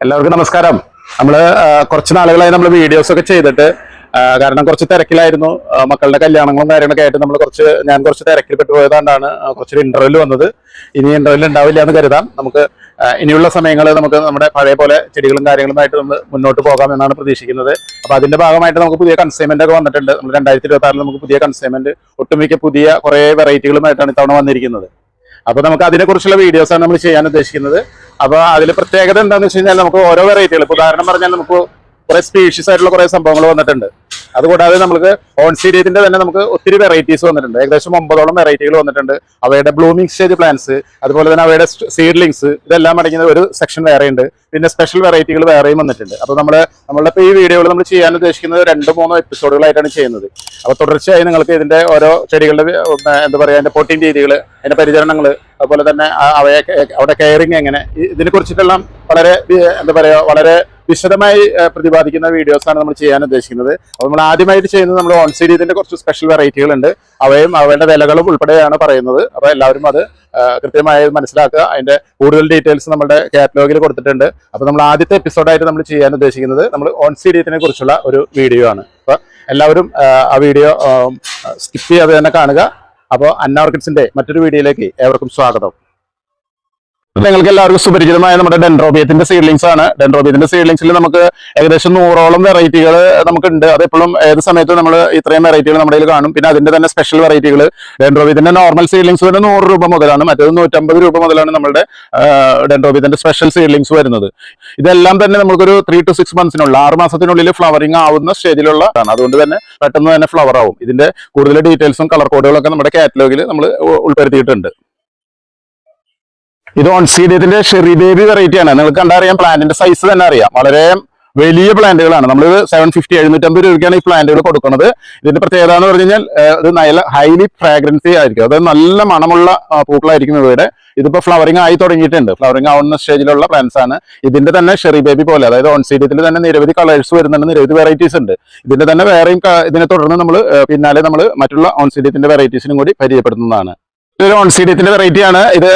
എല്ലാവർക്കും നമസ്കാരം. നമ്മള് കുറച്ച് നാളുകളായി നമ്മൾ വീഡിയോസ് ഒക്കെ ചെയ്തിട്ട് കാരണം കുറച്ച് തിരക്കിലായിരുന്നു. മക്കളുടെ കല്യാണങ്ങളും കാര്യങ്ങളൊക്കെ ആയിട്ട് ഞാൻ കുറച്ച് തിരക്കിൽ പെട്ടുപോയതുകൊണ്ടാണ് കുറച്ചൊരു ഇന്റർവ്യൂ വന്നത്. ഇനി ഇന്റർവ്യൂ ഉണ്ടാവില്ല എന്ന് കരുതാം. നമുക്ക് ഇനിയുള്ള സമയങ്ങൾ നമുക്ക് നമ്മുടെ പഴയ പോലെ ചെടികളും കാര്യങ്ങളുമായിട്ട് നമ്മൾ മുന്നോട്ട് പോകാം എന്നാണ് പ്രതീക്ഷിക്കുന്നത്. അപ്പൊ അതിന്റെ ഭാഗമായിട്ട് നമുക്ക് പുതിയ കൺസൈൻമെന്റ് ഒക്കെ വന്നിട്ടുണ്ട്. നമ്മൾ 2026 നമുക്ക് പുതിയ കൺസൈൻമെന്റ് ഒട്ടുമിക്ക പുതിയ കുറെ വെറൈറ്റികളുമായിട്ടാണ് ഇത്തവണ വന്നിരിക്കുന്നത്. അപ്പൊ നമുക്ക് അതിനെക്കുറിച്ചുള്ള വീഡിയോസ് ആണ് നമ്മൾ ചെയ്യാൻ ഉദ്ദേശിക്കുന്നത്. അപ്പൊ അതിൽ പ്രത്യേകത എന്താണെന്ന് വെച്ച് കഴിഞ്ഞാൽ നമുക്ക് ഓരോ വെറൈറ്റികൾ, ഇപ്പൊ ഉദാഹരണം പറഞ്ഞാൽ നമുക്ക് കുറെ സ്പീഷീസ് ആയിട്ടുള്ള കുറെ സംഭവങ്ങൾ വന്നിട്ടുണ്ട്. അതുകൂടാതെ നമുക്ക് ഓൺസീഡിയത്തിന്റെ തന്നെ നമുക്ക് ഒത്തിരി വെറൈറ്റീസ് വന്നിട്ടുണ്ട്. ഏകദേശം 9ഓളം വെറൈറ്റികൾ വന്നിട്ടുണ്ട്. അവയുടെ ബ്ലൂമിംഗ് സ്റ്റേജ് പ്ലാന്റ്സ്, അതുപോലെ തന്നെ അവയുടെ സീഡ്ലിങ്സ്, ഇതെല്ലാം അടങ്ങിയ ഒരു സെക്ഷൻ വേറെ ഉണ്ട്. പിന്നെ സ്പെഷ്യൽ വെറൈറ്റികൾ വേറെയും വന്നിട്ടുണ്ട്. അപ്പൊ നമ്മളുടെ ഈ വീഡിയോകൾ നമ്മൾ ചെയ്യാൻ ഉദ്ദേശിക്കുന്നത് 2-3 എപ്പിസോഡുകളായിട്ടാണ് ചെയ്യുന്നത്. അപ്പൊ തുടർച്ചയായി നിങ്ങൾക്ക് ഇതിന്റെ ഓരോ ചെടികളുടെ എന്താ പറയാ, അതിന്റെ പോട്ടിംഗ് രീതികൾ, അതിന്റെ പരിചരണങ്ങൾ, അതുപോലെ തന്നെ അവിടെ കെയറിങ് എങ്ങനെ, ഇതിനെ കുറിച്ചിട്ടെല്ലാം വളരെ എന്താ പറയാ, വളരെ വിശദമായി പ്രതിപാദിക്കുന്ന വീഡിയോസാണ് നമ്മൾ ചെയ്യാൻ ഉദ്ദേശിക്കുന്നത്. അപ്പോൾ നമ്മൾ ആദ്യമായിട്ട് ചെയ്യുന്നത് നമ്മൾ ഓൺസീഡിയത്തിന്റെ കുറച്ച് സ്പെഷ്യൽ വെറൈറ്റികൾ ഉണ്ട്. അവയും അവയുടെ വിലകളും ഉൾപ്പെടെയാണ് പറയുന്നത്. അപ്പോൾ എല്ലാവരും അത് കൃത്യമായി മനസ്സിലാക്കുക. അതിന്റെ കൂടുതൽ ഡീറ്റെയിൽസ് നമ്മുടെ കാറ്റലോഗിൽ കൊടുത്തിട്ടുണ്ട്. അപ്പോൾ നമ്മൾ ആദ്യത്തെ എപ്പിസോഡായിട്ട് നമ്മൾ ചെയ്യാൻ ഉദ്ദേശിക്കുന്നത് നമ്മൾ ഓൺസീഡിയത്തിനെ കുറിച്ചുള്ള ഒരു വീഡിയോ ആണ്. അപ്പോൾ എല്ലാവരും ആ വീഡിയോ സ്കിപ്പ് ചെയ്യാതെ തന്നെ കാണുക. അപ്പോൾ അന്ന ഓർക്കിഡ്സിന്റെ മറ്റൊരു വീഡിയോയിലേക്ക് ഏവർക്കും സ്വാഗതം. നിങ്ങൾക്ക് എല്ലാവർക്കും സുപരിചിതമായ നമ്മുടെ ഡെൻഡ്രോബിയത്തിന്റെ സീഡ്ലിങ്സ് ആണ്. ഡെൻഡ്രോബിയത്തിന്റെ സീഡ്ലിങ്സിൽ നമുക്ക് ഏകദേശം 100ഓളം വെറൈറ്റികൾ നമുക്കുണ്ട്. അതെപ്പോഴും ഏത് സമയത്തും നമ്മൾ ഇത്രയും വെറൈറ്റികൾ നമ്മുടെ കയ്യിൽ കാണും. പിന്നെ അതിന്റെ തന്നെ സ്പെഷ്യൽ വെറൈറ്റികൾ, ഡെൻഡ്രോബിയത്തിന്റെ നോർമൽ സീഡ്ലിങ്സ് തന്നെ 100 രൂപ മുതലാണ്, മറ്റേത് 150 രൂപ മുതലാണ് നമ്മുടെ ഡെൻഡ്രോബിയത്തിന്റെ സ്പെഷ്യൽ സീഡ്ലിങ്സ് വരുന്നത്. ഇതെല്ലാം തന്നെ നമുക്കൊരു 3 to 6 months 6 മാസത്തിനുള്ളിൽ ഫ്ലവറിംഗ് ആവുന്ന സ്റ്റേജിലുള്ള ആണ്. അതുകൊണ്ട് തന്നെ പെട്ടെന്ന് തന്നെ ഫ്ലവർ ആവും. ഇതിന്റെ കൂടുതൽ ഡീറ്റെയിൽസും കളർ കോഡുകളൊക്കെ നമ്മുടെ കാറ്റലോഗിൽ നമ്മൾ ഉൾപ്പെടുത്തിയിട്ടുണ്ട്. ഇത് ഓൺസീഡിയത്തിന്റെ ഷെറി ബേബി വെറൈറ്റി ആണ്. നിങ്ങൾക്ക് കണ്ടറിയാം, പ്ലാന്റിന്റെ സൈസ് തന്നെ അറിയാം. വളരെ വലിയ പ്ലാന്റുകളാണ്. നമ്മൾ 750-750 രൂപയ്ക്കാണ് ഈ പ്ലാന്റുകൾ കൊടുക്കുന്നത്. ഇതിന്റെ പ്രത്യേകത എന്ന് പറഞ്ഞു കഴിഞ്ഞാൽ ഇത് നല്ല ഹൈലി ഫ്രാഗ്രൻസി ആയിരിക്കും. അതായത് നല്ല മണമുള്ള പൂക്കളായിരിക്കും ഇവയുടെ. ഇതിപ്പോ ഫ്ലവറിംഗ് ആയി തുടങ്ങിയിട്ടുണ്ട്. ഫ്ലവറിംഗ് ആവുന്ന സ്റ്റേജിലുള്ള പ്ലാന്റ്സ് ആണ്. ഇതിന്റെ തന്നെ ഷെറി ബേബി പോലെ, അതായത് ഓൺസീഡിയത്തിൽ തന്നെ നിരവധി കളേഴ്സ് വരുന്നുണ്ട്, നിരവധി വെറൈറ്റീസ് ഉണ്ട്. ഇതിന്റെ തന്നെ വേറെയും ഇതിനെ തുടർന്ന് നമ്മൾ പിന്നാലെ നമ്മൾ മറ്റുള്ള ഓൺസീഡിയത്തിന്റെ വെറൈറ്റീസിനും കൂടി പരിചയപ്പെടുത്തുന്നതാണ്. ഇതൊരു ഓൺസീഡിയത്തിന്റെ വെറൈറ്റി ആണ്. ഇത്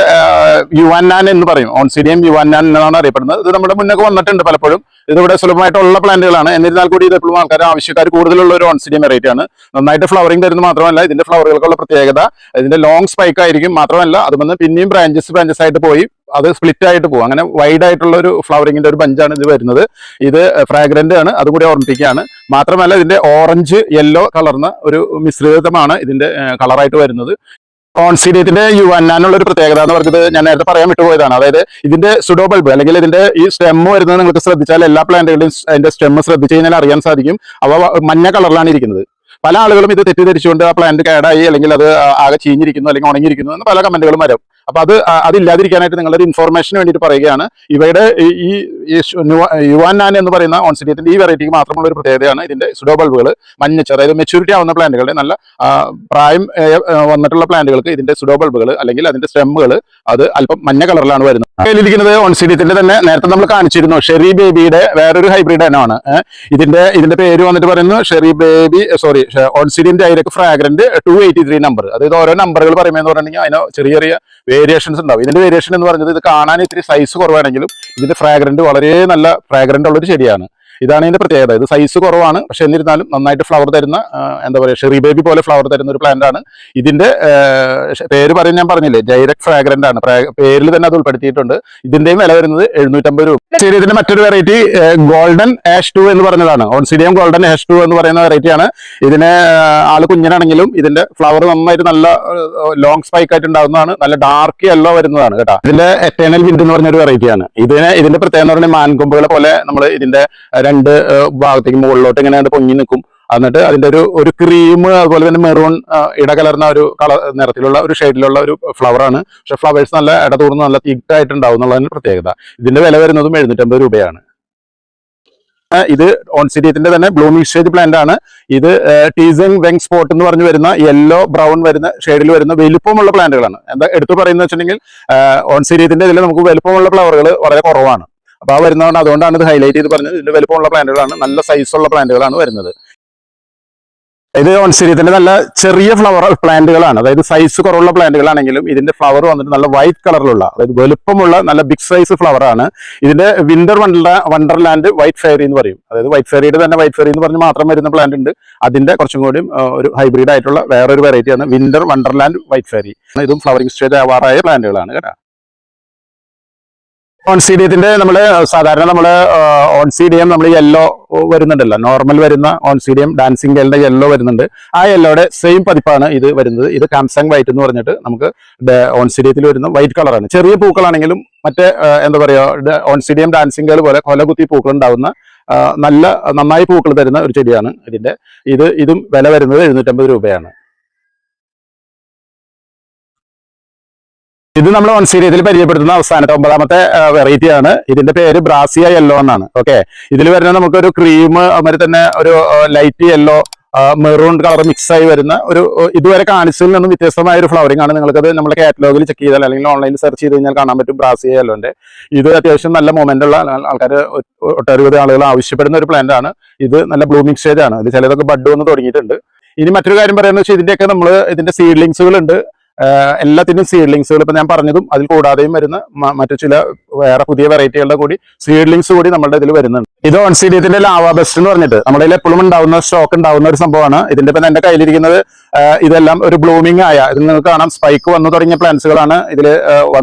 യുവാനാൻ എന്ന് പറയും. ഓൺസീഡിയം യുവാനാൻ എന്നാണ് അറിയപ്പെടുന്നത്. ഇത് നമ്മുടെ മുന്നൊക്കെ വന്നിട്ടുണ്ട് പലപ്പോഴും. ഇതിവിടെ സുലഭമായിട്ടുള്ള പ്ലാന്റുകളാണ്. എന്നിരുന്നാൽ കൂടി ഇത് എപ്പോഴും ആവശ്യക്കാർ കൂടുതലുള്ള ഒരു ഓൺസീഡിയം വെറൈറ്റി ആണ്. നന്നായിട്ട് ഫ്ലവറിംഗ് തരുന്നത് മാത്രമല്ല, ഇതിന്റെ ഫ്ലവറുകൾക്കുള്ള പ്രത്യേകത ഇതിന്റെ ലോങ് സ്പൈക്ക് ആയിരിക്കും. മാത്രമല്ല അതുമെന്ന് പിന്നെയും ബ്രാഞ്ചസ് ആയിട്ട് പോയി അത് സ്പ്ലിറ്റ് ആയിട്ട് പോകും. അങ്ങനെ വൈഡ് ആയിട്ടുള്ള ഒരു ഫ്ലവറിങ്ങിന്റെ ഒരു ബഞ്ചാണ് ഇത് വരുന്നത്. ഇത് ഫ്രാഗ്രന്റ് ആണ്, അതുകൂടി ഓർമ്മിപ്പിക്കുകയാണ്. മാത്രമല്ല ഇതിന്റെ ഓറഞ്ച് യെല്ലോ കളർന്ന ഒരു മിശ്രിതമാണ് ഇതിന്റെ കളറായിട്ട് വരുന്നത്. ഓൺസീഡിയത്തിന്റെ യുവാനുള്ള ഒരു പ്രത്യേകത എന്ന് പറഞ്ഞത് ഞാൻ നേരത്തെ പറയാൻ വിട്ടുപോയതാണ്. അതായത് ഇതിന്റെ സുഡോ ബൾബ് അല്ലെങ്കിൽ ഇതിന്റെ ഈ സ്റ്റെം വരുന്നത് നിങ്ങൾക്ക് ശ്രദ്ധിച്ചാൽ, എല്ലാ പ്ലാന്റുകളുടെയും അതിന്റെ സ്റ്റെം ശ്രദ്ധിച്ചു കഴിഞ്ഞാൽ അറിയാൻ സാധിക്കും. അവ മഞ്ഞ കളറിലാണ് ഇരിക്കുന്നത്. പല ആളുകളും ഇത് തെറ്റിദ്ധരിച്ചുകൊണ്ട് ആ പ്ലാന്റ് കേടായി, അല്ലെങ്കിൽ അത് ആകെ ചീഞ്ഞിരിക്കുന്നു, അല്ലെങ്കിൽ ഉണങ്ങിയിരിക്കുന്നു എന്ന് പല കമന്റുകളും വരും. അപ്പൊ അതില്ലാതിരിക്കാനായിട്ട് നിങ്ങളൊരു ഇൻഫോർമേഷന് വേണ്ടിയിട്ട് പറയുകയാണ്. ഇവയുടെ ഈ യുവാനാൻ എന്ന് പറയുന്ന ഓൺസീഡിയത്തിന്റെ ഈ വെറൈറ്റിക്ക് മാത്രമുള്ള ഒരു പ്രത്യേകതയാണ് ഇതിന്റെ സുഡോ ബൾബുകൾ മഞ്ഞച്ച്, അതായത് മെച്യൂരിറ്റി ആവുന്ന പ്ലാന്റുകളുടെ, നല്ല പ്രായം വന്നിട്ടുള്ള പ്ലാന്റുകൾക്ക് ഇതിന്റെ സുഡോ ബൾബുകൾ അല്ലെങ്കിൽ അതിന്റെ സ്റ്റെമ്മുകൾ അത് അല്പം മഞ്ഞ കളറിലാണ് വരുന്നത്. കയ്യിലിരിക്കുന്നത് ഓൺസീഡിയത്തിന്റെ തന്നെ നേരത്തെ നമ്മൾ കാണിച്ചിരുന്നു ഷെറി ബേബിയുടെ വേറൊരു ഹൈബ്രിഡ് ഇനമാണ്. ഇതിന്റെ പേര് വന്നിട്ട് പറയുന്നത് Sharry Baby Oncidium direct fragrant 283 number. അതായത് ഓരോ നമ്പറുകൾ പറയുമ്പോൾ പറഞ്ഞിട്ടുണ്ടെങ്കിൽ അതിന് ചെറിയ ചെറിയ വേരിയേഷൻസ് ഉണ്ടാവും. ഇതിന്റെ വേരിയേഷൻ എന്ന് പറഞ്ഞത് ഇത് കാണാൻ ഇത്തിരി സൈസ് കുറവാണെങ്കിലും ഇതിന്റെ ഫ്രാഗ്രന്റ് വളരെ നല്ല ഫ്രാഗ്രന്റ് ഉള്ളൊരു ചെടിയാണ്. ഇതാണ് ഇതിന്റെ പ്രത്യേകത. ഇത് സൈസ് കുറവാണ്, പക്ഷെ എന്നിരുന്നാലും നന്നായിട്ട് ഫ്ലവർ തരുന്ന, എന്താ പറയുക, ഷെറി ബേബി പോലെ ഫ്ലവർ തരുന്ന ഒരു പ്ലാന്റ് ആണ്. ഇതിന്റെ പേര് ഞാൻ പറഞ്ഞില്ലേ, ഡയറക്ട് ഫ്രാഗ്രന്റ് ആണ്. പേരിൽ തന്നെ അത് ഉൾപ്പെടുത്തിയിട്ടുണ്ട്. ഇതിന്റെയും വില വരുന്നത് 750 രൂപ. ഇതിന്റെ മറ്റൊരു വെറൈറ്റി ഗോൾഡൻ ആഷ് 2 എന്ന് പറഞ്ഞതാണ്. ഓൺസീഡിയം ഗോൾഡൻ ആഷ് 2 എന്ന് പറയുന്ന വെറൈറ്റിയാണ്. ഇതിന് ആള് കുഞ്ഞനാണെങ്കിലും ഇതിന്റെ ഫ്ലവർ നന്നായിട്ട് നല്ല ലോങ് സ്പൈക്ക് ആയിട്ട് ഉണ്ടാകുന്നതാണ്. നല്ല ഡാർക്ക് യെല്ലോ വരുന്നതാണ് കേട്ടോ. ഇതിന്റെ എറ്റേണൽ വിൻഡ് എന്ന് പറഞ്ഞൊരു വെറൈറ്റിയാണ്. ഇതിന്റെ പ്രത്യേകത എന്ന് പറഞ്ഞാൽ മാൻകൊമ്പുകളെ പോലെ നമ്മൾ ഇതിന്റെ 2 ഭാഗത്തേക്ക് മുകളിലോട്ട് ഇങ്ങനെ പൊങ്ങി നിൽക്കും. എന്നിട്ട് അതിന്റെ ഒരു ക്രീം, അതുപോലെ തന്നെ മെറൂൺ ഇടകലർന്ന ഒരു കളർ നിറത്തിലുള്ള ഒരു ഷെയ്ഡിലുള്ള ഒരു ഫ്ലവർ ആണ്. പക്ഷെ ഫ്ലവേഴ്സ് നല്ല ഇടതൂർന്ന് നല്ല തിക്കായിട്ട് ഉണ്ടാവും എന്നുള്ളതിന് പ്രത്യേകത. ഇതിന്റെ വില വരുന്നതും 750 രൂപയാണ്. ഇത് ഓൺസീഡിയത്തിന്റെ തന്നെ ബ്ലൂമിംഗ് സ്റ്റേജ് പ്ലാന്റ് ആണ്. ഇത് ടീസങ് വെങ് സ്പോട്ട് എന്ന് പറഞ്ഞു വരുന്ന യെല്ലോ ബ്രൗൺ വരുന്ന ഷെയ്ഡിൽ വരുന്ന വലുപ്പമുള്ള പ്ലാന്റുകളാണ്. എന്താ എടുത്തു പറയുന്നത് വെച്ചിട്ടുണ്ടെങ്കിൽ, ഓൺസീഡിയത്തിന്റെ ഇതിൽ നമുക്ക് വലുപ്പമുള്ള ഫ്ലവറുകൾ വളരെ കുറവാണ്. അപ്പൊ വരുന്നതുകൊണ്ട് അതുകൊണ്ടാണ് ഇത് ഹൈലൈറ്റ് ചെയ്ത് പറഞ്ഞത്. ഇതിന്റെ വലുപ്പമുള്ള പ്ലാന്റുകളാണ്, നല്ല സൈസുള്ള പ്ലാന്റുകളാണ് വരുന്നത്. ഇത് ഓൺസീരിയത്തിന്റെ നല്ല ചെറിയ ഫ്ലവർ പ്ലാന്റുകളാണ്. അതായത് സൈസ് കുറവുള്ള പ്ലാന്റുകളാണെങ്കിലും ഇതിന്റെ ഫ്ലവർ വന്നിട്ട് നല്ല വൈറ്റ് കളറിലുള്ള, അതായത് വലുപ്പമുള്ള നല്ല ബിഗ് സൈസ് ഫ്ലവർ ആണ്. ഇതിന്റെ വിന്റർ വണ്ടർലാൻഡ് വൈറ്റ് ഫെയറി എന്ന് പറയും. അതായത് വൈറ്റ് ഫെയറിയുടെ തന്നെ വൈറ്റ് ഫെയറി എന്ന് പറഞ്ഞ് മാത്രം വരുന്ന പ്ലാന്റ് ഉണ്ട്. അതിന്റെ കുറച്ചും കൂടി ഒരു ഹൈബ്രിഡ് ആയിട്ടുള്ള വേറൊരു വെറൈറ്റിയാണ് വിന്റർ വണ്ടർലാൻഡ് വൈറ്റ് ഫെയറി. ഇതും ഫ്ലവറിംഗ് സ്റ്റേജ് ആവാറായ പ്ലാന്റുകളാണ് കേട്ടോ. ഓൺസീഡിയത്തിന്റെ നമ്മള് സാധാരണ നമ്മള് ഓൺസീഡിയം നമ്മൾ യെല്ലോ വരുന്നുണ്ടല്ലോ, നോർമൽ വരുന്ന ഓൺസീഡിയം ഡാൻസിങ് ഗേളിന്റെ യെല്ലോ വരുന്നുണ്ട്. ആ യെല്ലോയുടെ സെയിം പതിപ്പാണ് ഇത് വരുന്നത്. ഇത് കാംസാങ് വൈറ്റ് എന്ന് പറഞ്ഞിട്ട് നമുക്ക് ഓൺസീഡിയത്തിൽ വരുന്ന വൈറ്റ് കളറാണ്. ചെറിയ പൂക്കളാണെങ്കിലും മറ്റേ എന്താ പറയുക ഓൺസീഡിയം ഡാൻസിങ് ഗേൾ പോലെ കൊലകുത്തി പൂക്കൾ ഉണ്ടാവുന്ന നന്നായി പൂക്കൾ തരുന്ന ഒരു ചെടിയാണ് ഇതിന്റെ. ഇതും വില വരുന്നത് 750 രൂപയാണ്. ഇത് നമ്മൾ ഓൺസീരിയത്തിൽ പരിചയപ്പെടുത്തുന്ന അവസാനത്തെ 9ാമത്തെ വെറൈറ്റി ആണ്. ഇതിന്റെ പേര് ബ്രാസിയ യെല്ലോ എന്നാണ്. ഓക്കെ, ഇതിൽ വരുന്ന നമുക്കൊരു ക്രീം അതുമാതിരി തന്നെ ഒരു light yellow maroon colour mix ആയി വരുന്ന ഒരു ഇതുവരെ കാണിച്ചതിൽ നിന്നും വ്യത്യസ്തമായ ഒരു ഫ്ലവറിംഗ് ആണ്. നിങ്ങൾക്കത് നമ്മുടെ കാറ്റലോഗിൽ ചെക്ക് ചെയ്താൽ അല്ലെങ്കിൽ ഓൺലൈനിൽ സെർച്ച് ചെയ്ത് കഴിഞ്ഞാൽ കാണാൻ പറ്റും ബ്രാസിയ യെല്ലോന്റെ. ഇത് അത്യാവശ്യം നല്ല മൊമെന്റ് ഉള്ള ആൾക്കാർ 80 ആളുകൾ ആവശ്യപ്പെടുന്ന ഒരു പ്ലാന്റ് ആണ്. ഇത് നല്ല ബ്ലൂമിംഗ് സ്റ്റേജ് ആണ്. ഇത് ചിലതൊക്കെ ബഡ് വന്ന് തുടങ്ങിയിട്ടുണ്ട്. ഇനി മറ്റൊരു കാര്യം പറയുന്നത് വെച്ചാൽ ഇതിന്റെയൊക്കെ നമ്മൾ ഇതിന്റെ സീഡ്ലിങ്സുകൾ ഉണ്ട്. എല്ലാത്തിനും സീഡ്ലിങ്സുകൾ ഇപ്പൊ ഞാൻ പറഞ്ഞതും അതിൽ കൂടാതെയും വരുന്ന മറ്റു ചില വേറെ പുതിയ വെറൈറ്റികളുടെ കൂടി സീഡ്ലിങ്സ് കൂടി നമ്മുടെ ഇതിൽ വരുന്നുണ്ട്. ഇത് ഓൺസീഡിയത്തിന്റെ ലാവാ ബെസ്റ്റ് എന്ന് പറഞ്ഞിട്ട് നമ്മുടെ ഇതിൽ എപ്പോഴും ഉണ്ടാവുന്ന സ്റ്റോക്ക് ഉണ്ടാവുന്ന ഒരു സംഭവമാണ്. ഇതിന്റെ ഇപ്പൊ എന്റെ കയ്യിലിരിക്കുന്നത് ഇതെല്ലാം ഒരു ബ്ലൂമിംഗ് ആയ, ഇത് നിങ്ങൾക്ക് കാണാം സ്പൈക്ക് വന്നു തുടങ്ങിയ പ്ലാന്റ്സുകളാണ്. ഇതിൽ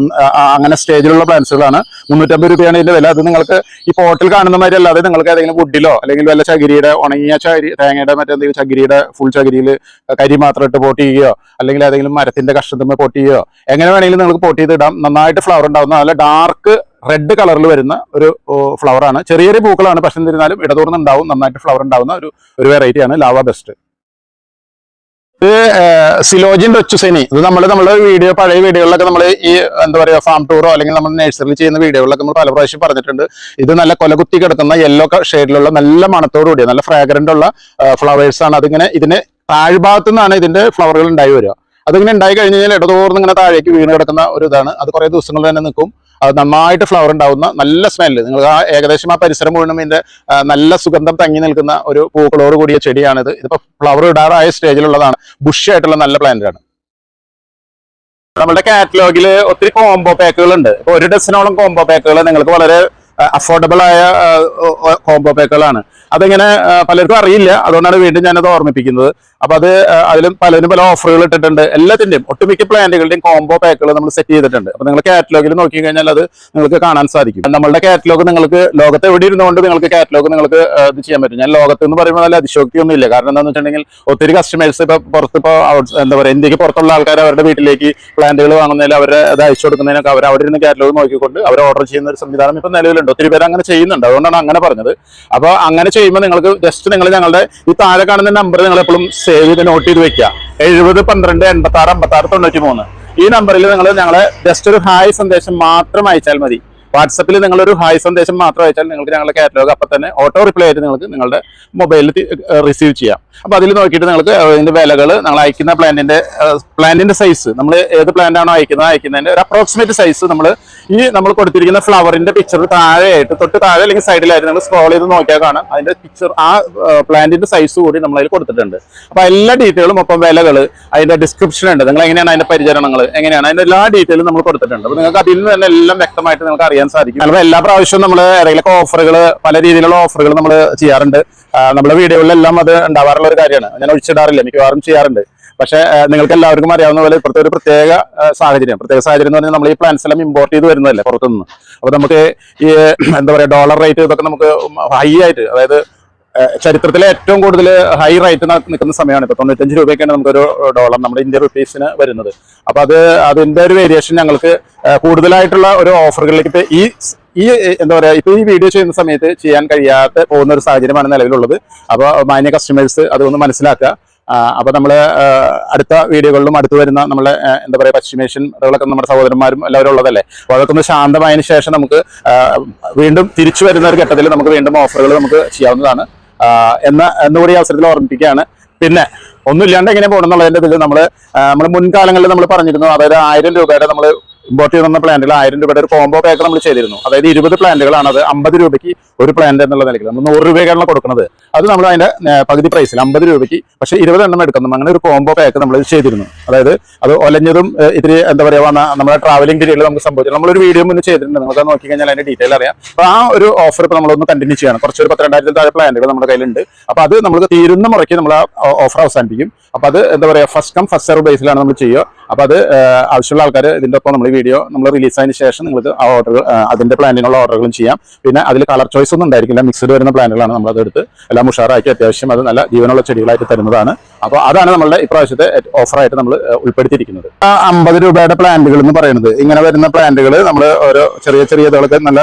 അങ്ങനെ സ്റ്റേജിലുള്ള പ്ലാന്റ്സുകളാണ്. 350 രൂപയാണ് ഇതിന്റെ വില. അത് നിങ്ങൾക്ക് ഈ പോട്ടിൽ കാണുന്ന മാതിരി അല്ലാതെ നിങ്ങൾക്ക് ഏതെങ്കിലും വുഡിലോ അല്ലെങ്കിൽ വല്ല ചകിരിയുടെ ഉണങ്ങിയ തേങ്ങയുടെ മറ്റെന്തെങ്കിലും ചകിരിയുടെ ഫുൾ ചകിരിയിൽ കരി മാത്രം ഇട്ട് പോട്ട് ചെയ്യുകയോ അല്ലെങ്കിൽ ഏതെങ്കിലും മരത്തിന്റെ കഷ്ണത്തിൽ പോട്ട് ചെയ്യുകയോ എങ്ങനെ വേണമെങ്കിലും നിങ്ങൾക്ക് പോട്ട് ചെയ്ത് ഇടാം. നന്നായിട്ട് ഫ്ലവർ ഉണ്ടാവുന്ന നല്ല ഡാർക്ക് റെഡ് കളറിൽ വരുന്ന ഒരു ഫ്ലവർ ആണ്. ചെറിയ ചെറിയ പൂക്കളാണ്, പക്ഷെ എന്നിരുന്നാലും ഇടതൂർന്നുണ്ടാവും, നന്നായിട്ട് ഫ്ലവർ ഉണ്ടാവുന്ന ഒരു വെറൈറ്റിയാണ് ലാവാ ബെസ്റ്റ്. ഇത് സിലോജിൻ ഡൊച്ചുസെനി. ഇത് നമ്മുടെ പഴയ വീഡിയോകളിലൊക്കെ നമ്മൾ ഈ എന്താ പറയുക ഫാം ടൂറോ അല്ലെങ്കിൽ നമ്മൾ നഴ്സറിയിൽ ചെയ്യുന്ന വീഡിയോകളിലൊക്കെ നമ്മൾ പല പ്രാവശ്യം പറഞ്ഞിട്ടുണ്ട്. ഇത് നല്ല കൊലകുത്തി കിടക്കുന്ന യെല്ലോ ഷെയ്ഡിലുള്ള നല്ല മണത്തോടു കൂടിയ നല്ല ഫ്രാഗ്രന്റ് ഉള്ള ഫ്ലവേഴ്സ് ആണ്. അതിങ്ങനെ ഇതിന് താഴ്ഭാഗത്തു നിന്നാണ് ഇതിന്റെ ഫ്ലവറുകൾ ഉണ്ടായി വരിക. അതിങ്ങനെ ഉണ്ടായി കഴിഞ്ഞ് കഴിഞ്ഞാൽ ഇടതോർന്ന് ഇങ്ങനെ താഴേക്ക് വീണ് കിടക്കുന്ന ഒരു ഇതാണ്. അത് കുറേ ദിവസങ്ങൾ തന്നെ നിൽക്കും. അത് നന്നായിട്ട് ഫ്ലവർ ഉണ്ടാവുന്ന നല്ല സ്മെല്ല്, നിങ്ങൾ ഏകദേശം ആ പരിസരം മുഴുവനും ഇതിന്റെ നല്ല സുഗന്ധം തങ്ങി നിൽക്കുന്ന ഒരു പൂക്കളോട് കൂടിയ ചെടിയാണിത്. ഇതിപ്പോ ഫ്ലവർ ഇടാറായ സ്റ്റേജിലുള്ളതാണ്. ബുഷ് ആയിട്ടുള്ള നല്ല പ്ലാന്റ് ആണ്. നമ്മുടെ കാറ്റലോഗിൽ ഒത്തിരി കോംബോ പാക്കുകൾ ഉണ്ട്. ഇപ്പൊ 1 ഡസനോളം കോംബോ പാക്കുകൾ നിങ്ങൾക്ക് വളരെ അഫോർഡബിൾ ആയ കോംബോ പാക്കുകളാണ്. അതിങ്ങനെ പലർക്കും അറിയില്ല, അതുകൊണ്ടാണ് വീണ്ടും ഞാനത് ഓർമ്മിപ്പിക്കുന്നത്. അപ്പൊ അതിലും പലരും പല ഓഫറുകൾ ഇട്ടിട്ടുണ്ട്. എല്ലാത്തിന്റെയും ഒട്ടുമിക്ക പ്ലാന്റുകളുടെയും കോംബോ പാക്കുകൾ നമ്മൾ സെറ്റ് ചെയ്തിട്ടുണ്ട്. അപ്പൊ നിങ്ങൾ കാറ്റലോഗിൽ നോക്കി കഴിഞ്ഞാൽ അത് നിങ്ങൾക്ക് കാണാൻ സാധിക്കും. നമ്മളുടെ കാറ്റലോഗ് നിങ്ങൾക്ക് ലോകത്ത് എവിടെ ഇരുന്നുകൊണ്ട് നിങ്ങൾക്ക് കാറ്റലോഗ് നിങ്ങൾക്ക് ഇത് ചെയ്യാൻ പറ്റും. ഞാൻ ലോകത്ത് എന്ന് പറയുമ്പോൾ നല്ല അതിശോക്തിയൊന്നും ഇല്ല. കാരണം എന്താണെന്ന് വെച്ചിട്ടുണ്ടെങ്കിൽ ഒത്തിരി കസ്റ്റമേഴ്സ് ഇപ്പൊ എന്താ പറയുക ഇന്ത്യക്ക് പുറത്തുള്ള ആൾക്കാർ അവരുടെ വീട്ടിലേക്ക് പ്ലാന്റുകൾ വാങ്ങുന്നതിൽ അവരെ അത് അയച്ചു കൊടുക്കുന്നതിനൊക്കെ അവിടെ ഇരുന്ന് കാറ്റലോഗ് നോക്കിക്കൊണ്ട് അവർ ഓർഡർ ചെയ്യുന്ന ഒരു സംവിധാനം ഇപ്പൊ നിലവിലുണ്ട്. ഒത്തിരി പേര് അങ്ങനെ ചെയ്യുന്നുണ്ട്. അതുകൊണ്ടാണ് അങ്ങനെ പറഞ്ഞത്. അപ്പൊ അങ്ങനെ ചെയ്യുമ്പോൾ നിങ്ങൾക്ക് ജസ്റ്റ് നിങ്ങൾ ഞങ്ങളുടെ ഈ താഴെ കാണുന്ന നമ്പർ നിങ്ങൾ എപ്പോഴും സേവ് ചെയ്ത് നോട്ട് ചെയ്ത് വെക്കുക. 70 12 86 56 93 ഈ നമ്പറിൽ നിങ്ങൾ ഞങ്ങളെ ജസ്റ്റ് ഒരു ഹായ് സന്ദേശം മാത്രം അയച്ചാൽ മതി. വാട്സപ്പിൽ നിങ്ങളൊരു ഹായ് സന്ദേശം മാത്രം അയച്ചാൽ നിങ്ങൾക്ക് ഞങ്ങളുടെ കാറ്റലോഗ് അപ്പം തന്നെ ഓട്ടോ റിപ്ലൈ ആയിട്ട് നിങ്ങൾക്ക് നിങ്ങളുടെ മൊബൈലിൽ റിസീവ് ചെയ്യാം. അപ്പൊ അതിൽ നോക്കിയിട്ട് നിങ്ങൾക്ക് അതിന്റെ വിലകൾ, നമ്മൾ അയക്കുന്ന പ്ലാന്റിന്റെ സൈസ്, നമ്മൾ ഏത് പ്ലാന്റ് ആണോ അയക്കുന്നതിന്റെ ഒരു അപ്രോക്സിമേറ്റ് സൈസ് നമ്മൾ കൊടുത്തിരിക്കുന്ന ഫ്ലവറിന്റെ പിക്ചർ താഴെയായിട്ട് തൊട്ട് താഴെ അല്ലെങ്കിൽ സൈഡിലായിട്ട് നിങ്ങൾ സ്ക്രോൾ ചെയ്ത് നോക്കിയാൽ കാണാം. അതിന്റെ പിക്ചർ ആ പ്ലാന്റിന്റെ സൈസ് കൂടി നമ്മൾ അതിൽ കൊടുത്തിട്ടുണ്ട്. അപ്പൊ എല്ലാ ഡീറ്റെയിലും ഒപ്പം വിലകൾ, അതിന്റെ ഡിസ്ക്രിപ്ഷൻ ഉണ്ട്, നിങ്ങൾ എങ്ങനെയാണ് അതിന്റെ പരിചരണങ്ങൾ എങ്ങനെയാണ്, അതിന്റെ എല്ലാ ഡീറ്റെയിലും നമ്മൾ കൊടുത്തിട്ടുണ്ട്. അപ്പൊ നിങ്ങൾക്ക് അതിൽ നിന്ന് തന്നെ എല്ലാം വ്യക്തമായിട്ട് നിങ്ങൾക്ക് അറിയാൻ സാധിക്കും. അപ്പോൾ എല്ലാ പ്രാവശ്യവും നമ്മൾ ഏതെങ്കിലും ഓഫറുകൾ, പല രീതിയിലുള്ള ഓഫറുകൾ നമ്മൾ ചെയ്യാറുണ്ട്. നമ്മുടെ വീഡിയോകളിലെല്ലാം അത് ഉണ്ടാവാറുള്ള ഒരു കാര്യമാണ്. ഞാൻ ഒഴിച്ചിടാറില്ല, മിക്കവാറും ചെയ്യാറുണ്ട്. പക്ഷേ നിങ്ങൾക്ക് എല്ലാവർക്കും അറിയാവുന്ന പോലെ ഇപ്പോഴത്തെ ഒരു പ്രത്യേക സാഹചര്യം എന്ന് പറഞ്ഞാൽ നമ്മൾ ഈ പ്ലാന്റ്സ് എല്ലാം ഇമ്പോർട്ട് ചെയ്ത് വരുന്നതല്ലേ പുറത്തുനിന്ന്. അപ്പോൾ നമുക്ക് ഈ എന്താ പറയുക ഡോളർ റേറ്റ് ഇതൊക്കെ നമുക്ക് ഹൈ ആയിട്ട്, അതായത് ചരിത്രത്തിലെ ഏറ്റവും കൂടുതൽ ഹൈ റേറ്റ് നിൽക്കുന്ന സമയമാണ്. ഇപ്പോൾ 95 രൂപയ്ക്കാണ് നമുക്കൊരു ഡോളർ നമ്മുടെ ഇന്ത്യൻ റുപ്പീസിന് വരുന്നത്. അപ്പോൾ അതിന്റെ ഒരു വേരിയേഷൻ ഞങ്ങൾക്ക് കൂടുതലായിട്ടുള്ള ഒരു ഓഫറുകളിലേക്ക് ഇപ്പൊ ഈ എന്താ പറയാ ഇപ്പൊ ഈ വീഡിയോ ചെയ്യുന്ന സമയത്ത് ചെയ്യാൻ കഴിയാതെ പോകുന്ന ഒരു സാഹചര്യമാണ് നിലവിലുള്ളത്. അപ്പോൾ മാന്യ കസ്റ്റമേഴ്സ് അതൊന്ന് മനസ്സിലാക്കുക. അപ്പൊ നമ്മള് അടുത്ത വീഡിയോകളിലും അടുത്ത് വരുന്ന നമ്മളെ എന്താ പറയുക പശ്ചിമേഷ്യൻ അതുകളൊക്കെ നമ്മുടെ സഹോദരന്മാരും എല്ലാവരും ഉള്ളതല്ലേ. അപ്പോൾ അതൊക്കെ ഒന്ന് ശാന്തമായതിനു ശേഷം നമുക്ക് വീണ്ടും തിരിച്ചു വരുന്ന ഒരു ഘട്ടത്തിൽ നമുക്ക് വീണ്ടും ഓഫറുകൾ നമുക്ക് ചെയ്യാവുന്നതാണ് എന്നുകൂടി അവസരത്തിൽ ഓർമ്മിപ്പിക്കുകയാണ്. പിന്നെ ഒന്നുമില്ലാണ്ട് എങ്ങനെ പോകണം എന്നുള്ളതിന്റെ ഇതിൽ നമ്മൾ മുൻകാലങ്ങളിൽ നമ്മൾ പറഞ്ഞിരുന്നു. അതായത് 1000 രൂപയുടെ നമ്മൾ ഇമ്പോർട്ട് ചെയ്യുന്ന പ്ലാന്റുകൾ 1000 രൂപയുടെ ഒരു കോംബോ പാക്ക് നമ്മൾ ചെയ്തിരുന്നു. അതായത് 20 പ്ലാന്റുകളാണ്. അത് 50 രൂപയ്ക്ക് ഒരു പ്ലാന്റ് എന്നുള്ള നിലയ്ക്ക് നമ്മൾ 100 രൂപയ്ക്കാണ് കൊടുക്കുന്നത്. അത് നമ്മൾ അതിന്റെ പകുതി പ്രൈസിൽ 50 രൂപയ്ക്ക്, പക്ഷേ 20 എണ്ണം എടുക്കുന്നു. അങ്ങനെ ഒരു കോംബോ പാക്ക് നമ്മൾ ചെയ്തിരുന്നു. അതായത് അത് ഒലഞ്ഞതും ഇത്തിരി എന്താ പറയുക നമ്മുടെ ട്രാവലിംഗ് പീരീഡിൽ നമുക്ക് സംഭവിച്ചു. നമ്മളൊരു വീഡിയോ മുന്നേ ചെയ്തിട്ടുണ്ട്, നമുക്ക് നോക്കി കഴിഞ്ഞാൽ അതിന്റെ ഡീറ്റെയിൽ അറിയാം. അപ്പോൾ ആ ഒരു ഓഫർ ഇപ്പോൾ നമ്മളൊന്ന് കണ്ടിന്യൂ ചെയ്യണം. കുറച്ചൊരു 12,000 താഴെ പ്ലാന്റുകൾ നമ്മുടെ കയ്യിലുണ്ട്. അപ്പോൾ അത് നമുക്ക് തീരുന്ന മുറയ്ക്ക് നമ്മൾ ആ ഓഫർ അവസാനിപ്പിക്കും. അപ്പോൾ അത് എന്താ പറയുക, ഫസ്റ്റ് കം ഫസ്റ്റ് സെർവ് ബേസിലാണ് നമ്മൾ ചെയ്യുക. അപ്പോൾ അത് ആവശ്യമുള്ള ആൾക്കാർ ഇതിൻ്റെ ഒപ്പം നമ്മൾ വീഡിയോ നമ്മൾ റിലീസ് ആയതിനു ശേഷം നിങ്ങൾക്ക് ആ ഓർഡറുകൾ അതിന്റെ പ്ലാന്റിനുള്ള ഓർഡറുകളും ചെയ്യാം. പിന്നെ അതിൽ കളർ ചോയ്സ് ഒന്നും ഉണ്ടായിരിക്കില്ല, മിക്സ്ഡ് വരുന്ന പ്ലാന്റുകളാണ് നമ്മളത് എടുത്ത് എല്ലാം ഉഷാറാക്കി അത്യാവശ്യം അത് നല്ല ജീവനുള്ള ചെടികളായിട്ട് തരുന്നതാണ്. അപ്പോൾ അതാണ് നമ്മളുടെ ഇപ്രാവശ്യത്തെ ഓഫറായിട്ട് നമ്മൾ ഉൾപ്പെടുത്തിയിരിക്കുന്നത്. 50 രൂപയുടെ പ്ലാന്റുകൾ എന്ന് പറയുന്നത് ഇങ്ങനെ വരുന്ന പ്ലാന്റുകൾ നമ്മൾ ഓരോ ചെറിയ ചെറിയ ഇതൊക്കെ നല്ല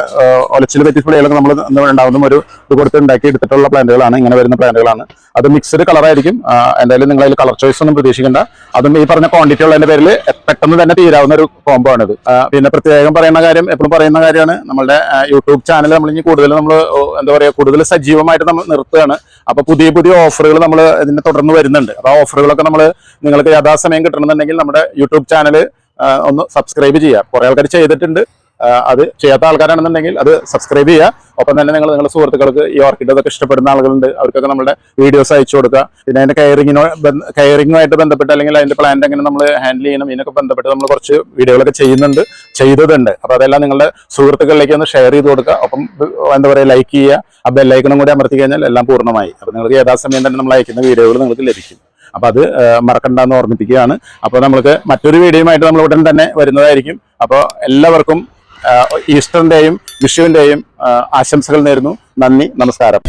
ഒലച്ചിൽ പറ്റി പിള്ളികളൊക്കെ നമ്മൾ ഉണ്ടാവുന്ന ഒരു ഇത് കൊടുത്ത് ഉണ്ടാക്കി എടുത്തിട്ടുള്ള പ്ലാന്റുകളാണ്. ഇങ്ങനെ വരുന്ന പ്ലാന്റുകളാണ്. അത് മിക്സ്ഡ് കളറായിരിക്കും. എന്തായാലും നിങ്ങൾ അതിൽ കളർ ചോയ്സ് ഒന്നും പ്രതീക്ഷിക്കേണ്ട. അതും ഈ പറഞ്ഞ ക്വാണ്ടിറ്റി ഉള്ളതിന്റെ പേരിൽ പെട്ടെന്ന് തന്നെ തീരാവുന്ന ഒരു കോംബോ ആണിത്. പിന്നെ പ്രത്യേകം പറയുന്ന കാര്യം, എപ്പോഴും പറയുന്ന കാര്യമാണ്, നമ്മുടെ യൂട്യൂബ് ചാനൽ നമ്മൾ ഇനി കൂടുതൽ നമ്മൾ എന്താ പറയുക കൂടുതൽ സജീവമായിട്ട് നമ്മൾ നിർത്തുകയാണ്. അപ്പൊ പുതിയ പുതിയ ഓഫറുകൾ നമ്മൾ ഇതിനെ തുടർന്ന് വരുന്നുണ്ട്. അപ്പൊ ആ ഓഫറുകളൊക്കെ നിങ്ങൾക്ക് യഥാസമയം കിട്ടണമെന്നുണ്ടെങ്കിൽ നമ്മുടെ യൂട്യൂബ് ചാനൽ ഒന്ന് സബ്സ്ക്രൈബ് ചെയ്യുക. കുറെ ആൾക്കാർ ചെയ്തിട്ടുണ്ട്, അത് ചെയ്യാത്ത ആൾക്കാരാണെന്നുണ്ടെങ്കിൽ അത് സബ്സ്ക്രൈബ് ചെയ്യുക. ഒപ്പം തന്നെ നിങ്ങളുടെ സുഹൃത്തുക്കൾക്ക് ഈ ഓർക്കിഡ് അതൊക്കെ ഇഷ്ടപ്പെടുന്ന ആളുകളുണ്ട്, അവർക്കൊക്കെ നമ്മുടെ വീഡിയോസ് അയച്ചു കൊടുക്കുക. പിന്നെ അതിന്റെ കെയറിങ്ങുമായിട്ട് ബന്ധപ്പെട്ട് അല്ലെങ്കിൽ അതിന്റെ പ്ലാന്റ് എങ്ങനെ നമ്മൾ ഹാൻഡിൽ ചെയ്യണം ഇതിനൊക്കെ ബന്ധപ്പെട്ട് നമ്മൾ കുറച്ച് വീഡിയോകളൊക്കെ ചെയ്തതുണ്ട്. അപ്പോൾ അതെല്ലാം നിങ്ങളുടെ സുഹൃത്തുക്കളിലേക്ക് ഒന്ന് ഷെയർ ചെയ്ത് കൊടുക്കുക. ഒപ്പം എന്താ പറയുക, ലൈക്ക് ചെയ്യുക. ആ ബെല്ലൈക്കണും കൂടി അമർത്തി കഴിഞ്ഞാൽ എല്ലാം പൂർണ്ണമായി. അപ്പോൾ നിങ്ങൾക്ക് യഥാസമയം തന്നെ നമ്മൾ അയക്കുന്ന വീഡിയോകൾ നിങ്ങൾക്ക് ലഭിക്കും. അപ്പോൾ അത് മറക്കണ്ടെന്ന് ഓർമ്മിപ്പിക്കുകയാണ്. അപ്പോൾ നമുക്ക് മറ്റൊരു വീഡിയോയുമായിട്ട് നമ്മൾ ഉടൻ തന്നെ വരുന്നതായിരിക്കും. അപ്പോൾ എല്ലാവർക്കും ഈസ്റ്ററിന്റെയും വിഷുവിന്റെയും ആശംസകൾ നേരുന്നു. നന്ദി, നമസ്കാരം.